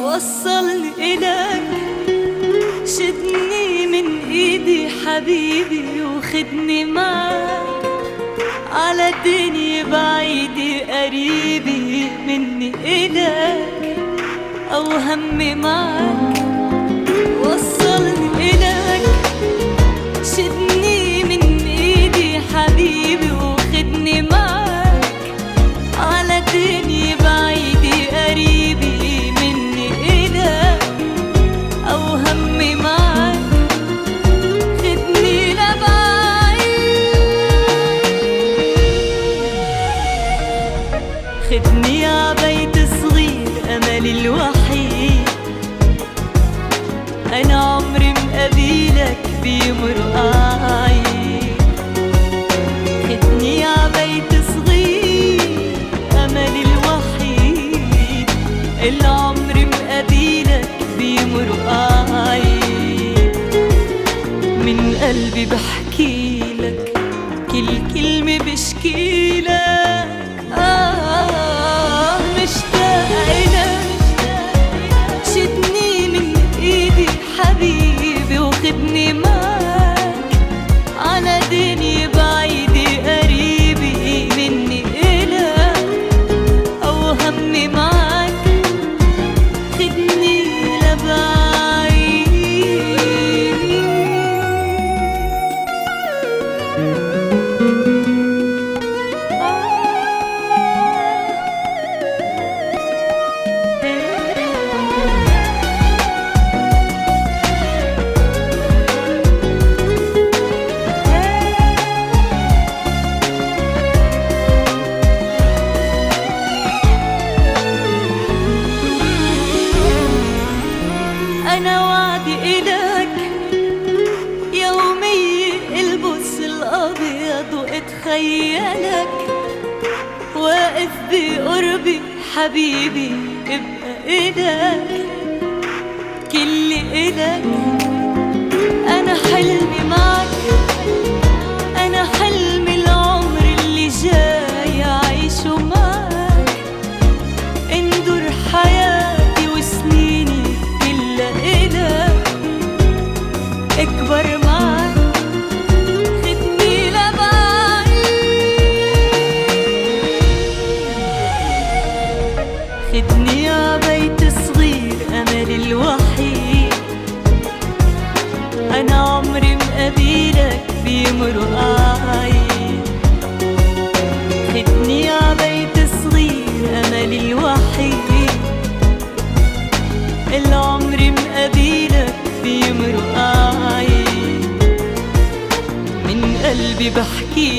وصلني إلك، شدني من إيدي حبيبي وخدني معك على الدنيا بعيدة قريبي مني إلك أو همي معك. وصلني إلك، شدني من إيدي حبيبي وخدني معك على الدنيا بعيدة قريبي مني إلك أو همي معك. خدني لبعيد، خدني عبيت صغير أملي الوحيد. أنا عمري مقابلك بيمرق عيد. خدني عبيت صغير أملي الوحيد. العمر مقابلك بيمرق عيد. من قلبي بحكيلك، كل كلمة بشكيلك. مشتاقة إلك، شدني من إيدي حبيبي وخدني معك على دنيا بعيدة قريبي مني إلك أو همي معك. خدني لبعيد. أنا وعدي إلك يومي البس الأبيض وأتخيلك واقف بقربي حبيبي ابقى إلك كل إلك. أنا حلمي معك، أنا حلمي العمر اللي جاي أعيشه معك. اندر حياتي وسنيني اكبر معك. خدني لبعيد، خدني عبيت صغير أملي الوحيد. أنا عمري مقابلك بيمرق عيد. خدني عبيت صغير أملي الوحيد. العمر مقابلك بيمرق عيد. من قلبي بحكي